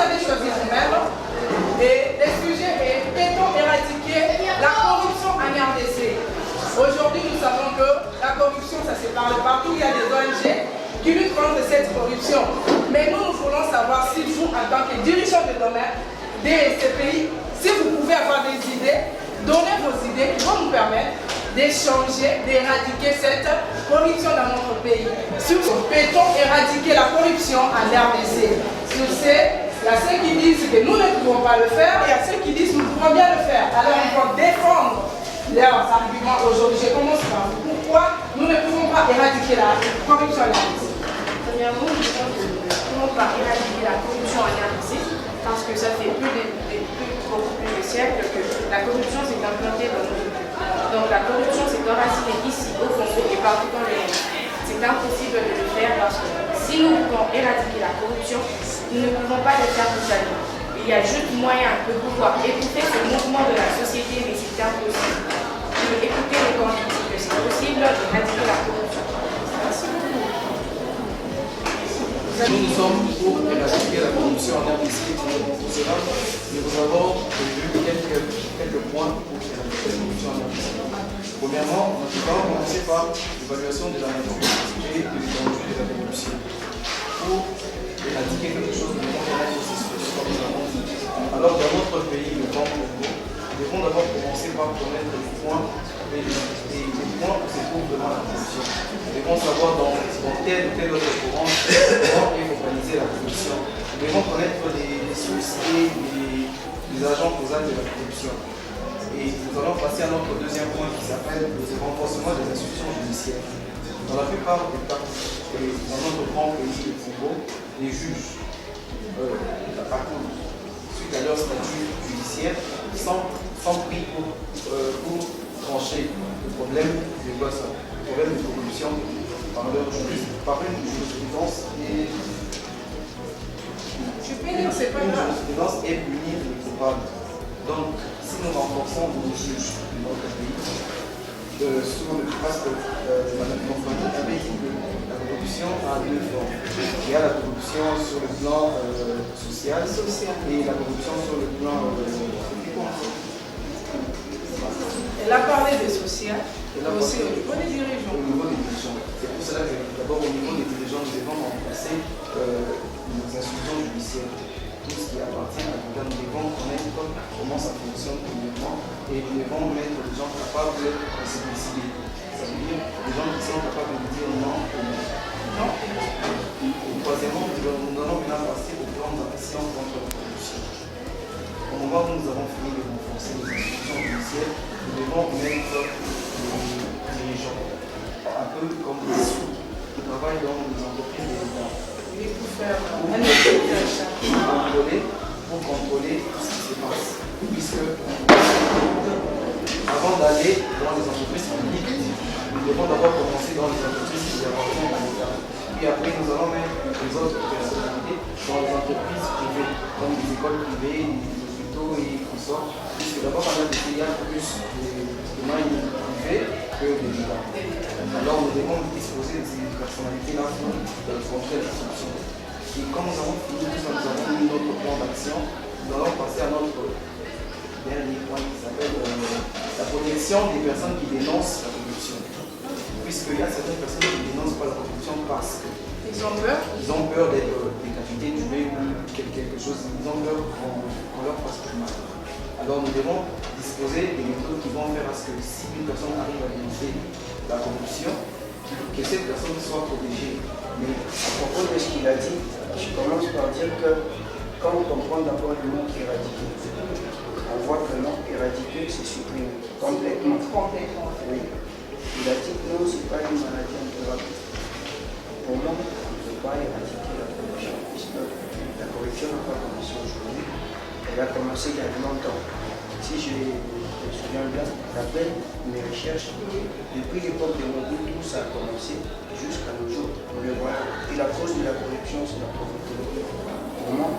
avez choisi vous-même. Et le sujet est peut-on éradiquer la corruption en RDC? Aujourd'hui, nous savons que la corruption, ça se parle partout. Il y a des ONG qui luttent contre cette corruption. Mais nous voulons savoir si vous, en tant que dirigeant de domaine de ces pays, si vous pouvez avoir des idées, donner vos idées qui vont nous permettre d'échanger, d'éradiquer cette corruption dans notre pays. Peut-on éradiquer la corruption en RDC? Sur ces, il y a ceux qui disent que nous ne pouvons pas le faire, il y a ceux qui disent que nous pouvons bien le faire. Alors il faut défendre leurs arguments aujourd'hui. Je commence par vous. Pourquoi nous ne pouvons pas éradiquer la corruption en RDC? Premièrement, nous disons que nous ne pouvons pas éradiquer la corruption en RDC parce que ça fait beaucoup plus de siècles que la corruption s'est implantée dans notre pays. Donc la corruption s'est enracinée ici au Congo et partout dans le monde. C'est impossible de le faire parce que si nous voulons éradiquer la corruption, nous ne pouvons pas le faire totalement. Il y a juste moyen de pouvoir écouter ce mouvement de la société, mais c'est impossible. Écouter les gens qui disent que c'est possible d'éradiquer la corruption. Merci beaucoup. Nous sommes pour éradiquer la corruption en RDC. Pour cela, nous avons vu quelques points pour éradiquer la corruption en RDC. Premièrement, nous allons commencer par l'évaluation de la nature et de l'étendue de la corruption. Pour éradiquer quelque chose, nous devons connaître le processus comme nous avons dit. Alors, dans notre pays, le Congo, nous devons d'abord commencer par connaître les points où se trouve vraiment la corruption. Nous devons savoir dans tel ou tel autre courant comment est organisée la corruption. Nous devons connaître les sources et les agents causaux de la corruption. Et nous allons passer à notre deuxième point qui s'appelle le renforcement des institutions judiciaires. Dans la plupart des cas, et dans notre grand pays, le Congo, les juges, à cause, suite à leur statut judiciaire, sont pris pour trancher le problème de corruption par leur jurisprudence et jurisprudence et punir les coupables. Donc, si nous renforçons nos juges de notre pays, sur le parce que Mme Confani avait dit que la corruption a deux formes. Il y a la corruption sur le plan social et la corruption sur le plan Elle a parlé des social, mais aussi au niveau des dirigeants. Au niveau des dirigeants. C'est pour cela que d'abord au niveau des dirigeants, nous devons renforcer nos institutions judiciaires. Tout ce qui appartient à l'État, nous devons connaître comment ça fonctionne premièrement et nous devons mettre des gens capables de se décider. Ça veut dire des gens qui sont capables de dire non ou non. Et troisièmement, nous allons maintenant passer au plan d'action contre la corruption. Au moment où nous avons fini de renforcer les institutions judiciaires, nous devons mettre les dirigeants, un peu comme des sous qui travaillent dans les entreprises de l'État. Pour contrôler tout ce qui se passe. Puisque avant d'aller dans les entreprises publiques, nous devons d'abord commencer dans les entreprises qui appartiennent à l'État. Puis après, nous allons mettre les autres personnalités dans les entreprises privées, comme les écoles privées, les hôpitaux et consorts. Puisque d'abord, on a des filiales plus de moyens privés que de l'État. Alors, nous devons disposer de ces personnalités-là pour contrer la corruption. Et comme nous avons fini, nous avons mis notre plan d'action, nous allons passer à notre dernier point qui s'appelle la protection des personnes qui dénoncent la corruption. Puisqu'il y a certaines personnes qui ne dénoncent pas la corruption parce qu'ils ont peur d'être décapités, tués ou quelque chose, ils ont peur qu'on leur fasse du mal. Alors nous devons disposer des méthodes qui vont faire à ce que si une personne arrive à dénoncer la corruption, que cette personne soit protégée. Mais à propos de ce qu'il a dit, je commence par dire que quand on comprend d'abord le mot éradiquer, on voit que le mot éradiquer, c'est supprimer complètement. Oui. Il a dit que non, ce n'est pas une maladie incurable. Pour moi, on ne peut pas éradiquer la corruption, puisque la corruption n'a pas commencé aujourd'hui, elle a commencé il y a longtemps. Si je me souviens bien, d'après mes recherches, depuis l'époque de Mobutu, tout ça a commencé jusqu'à nos jours. On le voit. Et la cause de la corruption, c'est la pauvreté. Pour moi,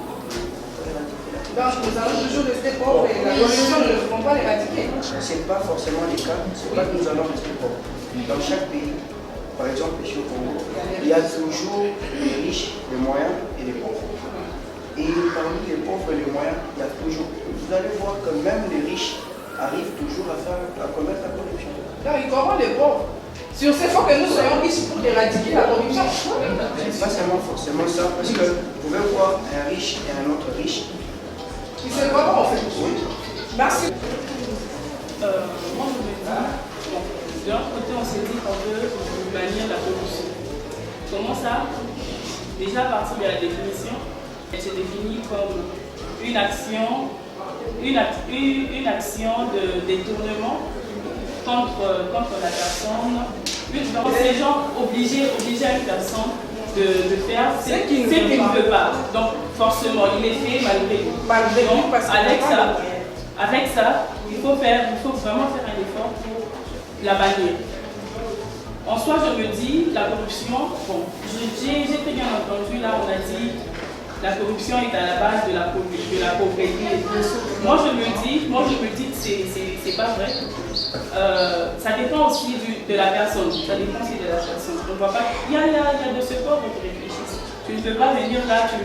donc nous allons toujours rester pauvres et la corruption, nous ne pouvons pas l'éradiquer. Ce n'est pas forcément le cas, ce n'est pas que nous allons rester pauvres. Dans chaque pays, par exemple ici au Congo, il y a toujours les riches, les moyens et les pauvres. Et parmi les pauvres et les moyens, il y a toujours. Vous allez voir que même les riches arrivent toujours à commettre la corruption. Non, ils corrompent les pauvres. Sur ce, il faut que nous soyons riches pour éradiquer la corruption. C'est pas seulement forcément ça, parce que vous pouvez voir un riche et un autre riche. Ils se corrompent en fait. Oui. Merci. Moi, je me dis, de l'autre côté, on s'est dit qu'on veut bannir la corruption. Comment ça? Déjà, à partir de la définition, elle se définit comme une action de détournement contre la personne. C'est genre obliger à une personne de faire ce qu'il ne veut pas. Donc, forcément, il est fait malgré lui. Donc, avec ça, il faut vraiment faire un effort pour la bannir. En soi, je me dis, la corruption, bon, j'ai très bien entendu, là, on a dit, la corruption est à la base de la pauvreté. Moi, je me dis que c'est pas vrai. Ça dépend aussi de la personne. Ça dépend aussi de la personne. On voit pas. Il y a de ce corps qui réfléchissent. Tu ne peux pas venir là, tu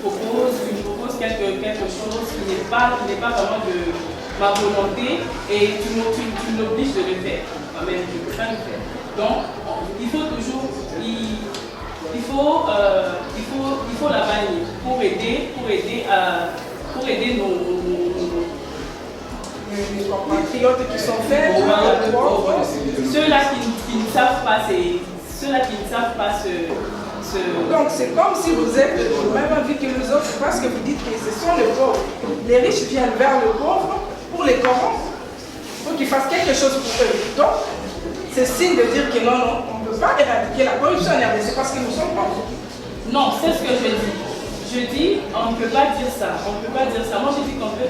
proposes quelque chose qui n'est pas vraiment de ma volonté et tu m'obliges de le faire. Moi-même, je ne peux pas le faire. Donc, il faut toujours, il faut la bannir pour aider Les compatriotes qui sont faibles, ceux-là qui ne savent pas Donc c'est comme si vous êtes de même avis que les autres parce que vous dites que ce sont les pauvres. Les riches viennent vers le pauvre pour les corrompre, pour qu'ils fassent quelque chose pour eux. Donc c'est signe de dire que non, on ne peut pas éradiquer la corruption en RDC parce que nous sommes pauvres. Non, c'est ce que je dis. Je dis, on ne peut pas dire ça. Moi, je dis qu'on peut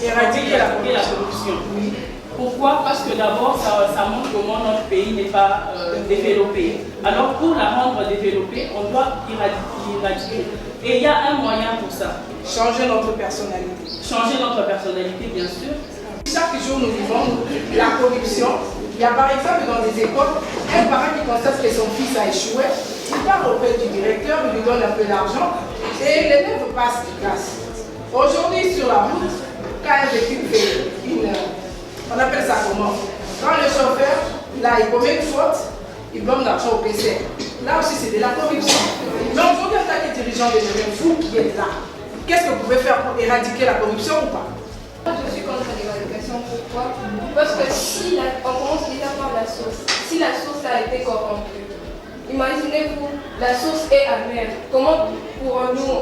éradiquer la corruption. Oui. Pourquoi? Parce que d'abord, ça montre comment notre pays n'est pas développé. Alors, pour la rendre développée, on doit éradiquer. Et il y a un moyen pour ça. Changer notre personnalité. Changer notre personnalité, bien sûr. Chaque jour, nous vivons la corruption. Il y a par exemple dans les écoles, un parent qui constate que son fils a échoué, il part auprès du directeur, il lui donne un peu d'argent et l'élève passe de classe. Aujourd'hui, sur la route, quand un véhicule fait on appelle ça comment? Quand le chauffeur, là, il commet une faute, il donne l'argent au PC. Là aussi, c'est de la corruption. Mais aujourd'hui, en tant que dirigeant de domaine, vous qui êtes là, qu'est-ce que vous pouvez faire pour éradiquer la corruption ou pas? Je suis contre l'éradication. Pourquoi? Parce que si on commence déjà par la source. Si la source a été corrompue, imaginez-vous, la source est amère. Comment pourrons-nous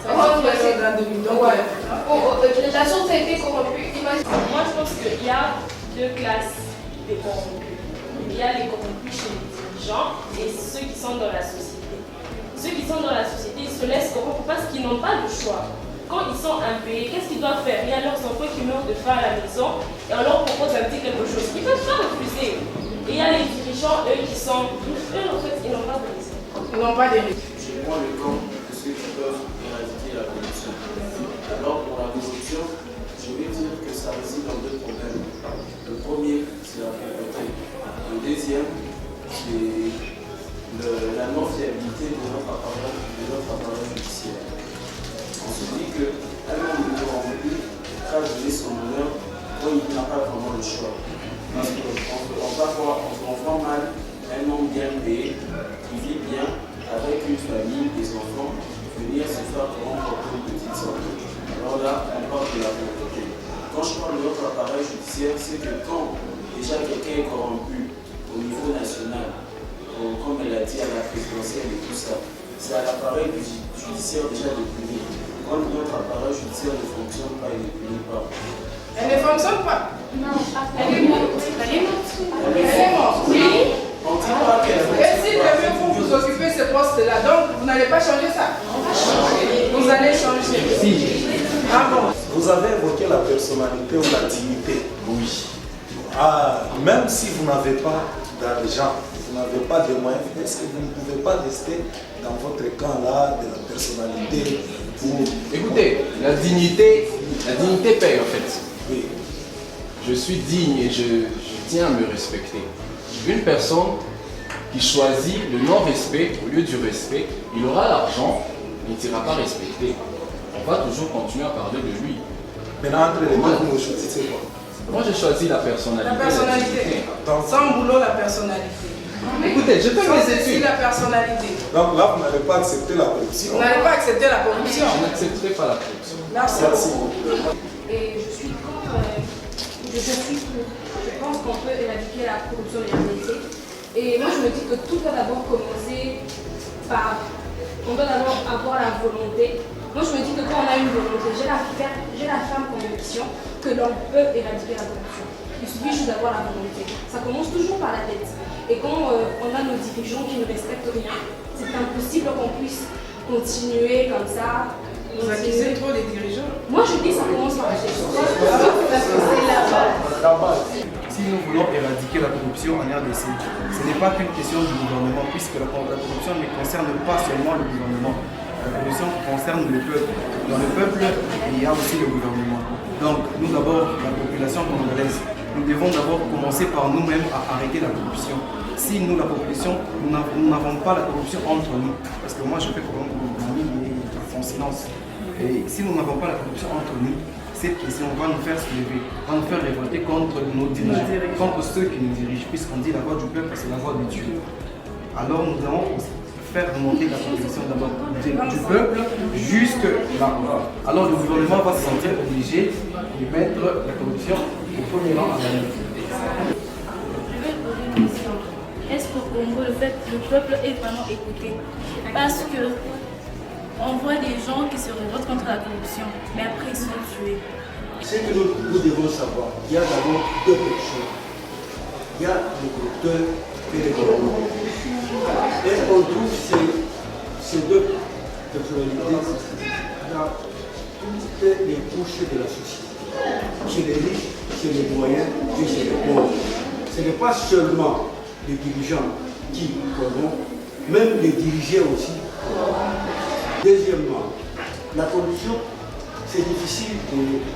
rendre la source a été corrompue. Moi, je pense qu'il y a deux classes de corrompus. Il y a les corrompus chez les dirigeants et ceux qui sont dans la société. Ceux qui sont dans la société, ils se laissent corrompre parce qu'ils n'ont pas le choix. Quand ils sont impayés, qu'est-ce qu'ils doivent faire? Il y a leurs enfants qui meurent de faim à la maison et on leur propose un petit quelque chose. Ils ne peuvent pas refuser. Et il y a les dirigeants, eux, qui sont... Eux, en fait, ils n'ont pas de risque. Ils n'ont pas de risque. Chez moi, le camp de ceux qui peuvent éradiquer la corruption. Alors, pour la corruption, je vais dire que ça réside dans deux problèmes. Le premier, c'est la pauvreté. Le deuxième, c'est la non-fiabilité de notre appareil judiciaire. On se dit qu'un homme corrompu va donner son honneur quand il n'a pas vraiment le choix. Parce qu'on voit mal un homme bien payé, qui vit bien, avec une famille, des enfants, venir se faire corrompre pour une petite somme. Alors là, on parle de la pauvreté. Quand je parle de notre appareil judiciaire, c'est que quand déjà quelqu'un est corrompu au niveau national, comme elle a dit à la présidentielle et tout ça, c'est à l'appareil judiciaire déjà de punir. Quand notre appareil judiciaire ne fonctionne pas, il ne punit pas. Elle ne fonctionne pas. Non, elle est morte. Elle est morte. Elle est morte. Oui. On ne dit pas qu'elle Et si demain vous occupez ce poste-là, donc vous n'allez pas changer ça? Vous allez changer. Si. Ah bon? Vous avez évoqué la personnalité ou la dignité. Oui. Même si vous n'avez pas d'argent, vous n'avez pas de moyens, est-ce que vous ne pouvez pas rester dans votre camp-là de la personnalité ou... Écoutez, la dignité paye en fait. Oui. Je suis digne et je tiens à me respecter. Une personne qui choisit le non-respect au lieu du respect, il aura l'argent, mais il ne sera pas respecté. On va toujours continuer à parler de lui. Maintenant, entre les deux, vous choisissez quoi? Moi, j'ai choisi la personnalité. La personnalité. Sans boulot, la personnalité. Écoutez, je fais mes études. La personnalité. Donc là, vous n'allez pas accepter la corruption. Vous n'allez pas accepter la corruption. Je n'accepterai pas la corruption. Merci. Et je suis contre, je pense qu'on peut éradiquer la corruption et l'impunité. Et moi, je me dis que tout doit d'abord commencer par, on doit d'abord avoir la volonté. Moi, je me dis que quand on a une volonté, j'ai la ferme conviction que l'on peut éradiquer la corruption. Il suffit juste d'avoir la volonté. Ça commence toujours par la tête. Et quand on a nos dirigeants qui ne respectent rien, c'est impossible qu'on puisse continuer comme ça. Vous accusez trop les dirigeants? Moi, je dis que ça commence par la tête. Si nous voulons éradiquer la corruption en RDC, ce n'est pas qu'une question du gouvernement, puisque la corruption ne concerne pas seulement le gouvernement. La corruption concerne le peuple. Dans le peuple, il y a aussi le gouvernement. Donc, nous d'abord, la population congolaise, nous devons d'abord commencer par nous-mêmes à arrêter la corruption. Si nous, la population, nous n'avons pas la corruption entre nous, parce que moi je fais comme en silence, et si nous n'avons pas la corruption entre nous, cette question va nous faire se lever, va nous faire révolter contre nos dirigeants, contre ceux qui nous dirigent, puisqu'on dit la voix du peuple, c'est la voix de Dieu. Alors nous devons faire remonter la population d'abord du peuple jusque là-bas. Alors le gouvernement va se sentir obligé de mettre la corruption au premier rang à la main. Est-ce qu'au Congo, le peuple est vraiment écouté? Parce que on voit des gens qui se révoltent contre la corruption, mais après ils sont tués. Ce que nous devons savoir, il y a d'abord deux personnes. Il y a le corrupteur et le corrompu. Et on trouve ces deux personnalités dans toutes les couches de la société. Chez les riches, chez les moyens et chez les pauvres. Ce n'est pas seulement les dirigeants qui corrompent, même les dirigés aussi. Deuxièmement, la corruption, c'est difficile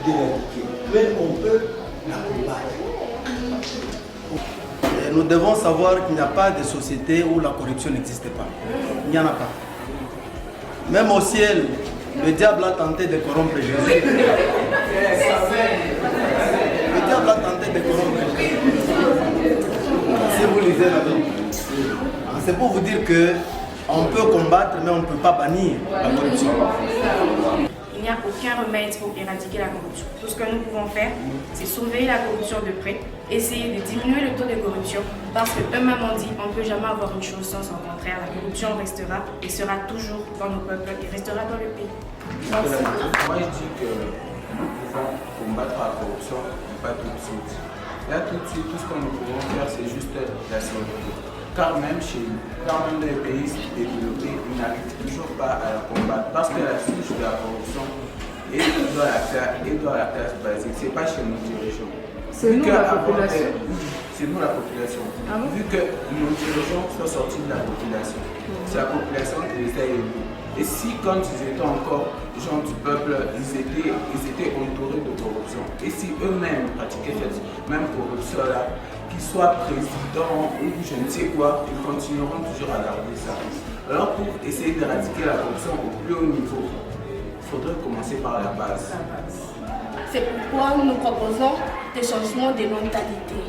d'éradiquer, mais on peut la combattre. Nous devons savoir qu'il n'y a pas de société où la corruption n'existe pas. Il n'y en a pas. Même au ciel, le diable a tenté de corrompre Jésus. Le diable a tenté de corrompre Jésus. Si vous lisez la Bible, c'est pour vous dire qu'on peut combattre, mais on ne peut pas bannir la corruption. Il n'y a aucun remède pour éradiquer la corruption. Tout ce que nous pouvons faire, c'est surveiller la corruption de près, essayer de diminuer le taux de corruption, parce qu'eux-mêmes ont dit qu'on ne peut jamais avoir une chose sans son contraire. La corruption restera et sera toujours dans nos peuples et restera dans le pays. Moi, je dis que nous pouvons combattre la corruption, mais pas tout de suite. Là, tout de suite, tout ce que nous pouvons faire, c'est juste la sécurité. Car même chez nous, quand même dans les pays développés, ils n'arrivent toujours pas à la combattre. Parce que la souche de la corruption est dans la classe basique. Ce n'est pas chez nos dirigeants. C'est nous la population. C'est nous la population. Ah bon? Vu que nos dirigeants sont sortis de la population, c'est la population qui les a élus. Et si, quand ils étaient encore gens du peuple, ils étaient entourés de corruption, et si eux-mêmes pratiquaient cette même corruption-là, qu'ils soient présidents ou je ne sais quoi, ils continueront toujours à garder ça. Alors pour essayer d'éradiquer la corruption au plus haut niveau, il faudrait commencer par la base. C'est pourquoi nous proposons des changements de mentalité.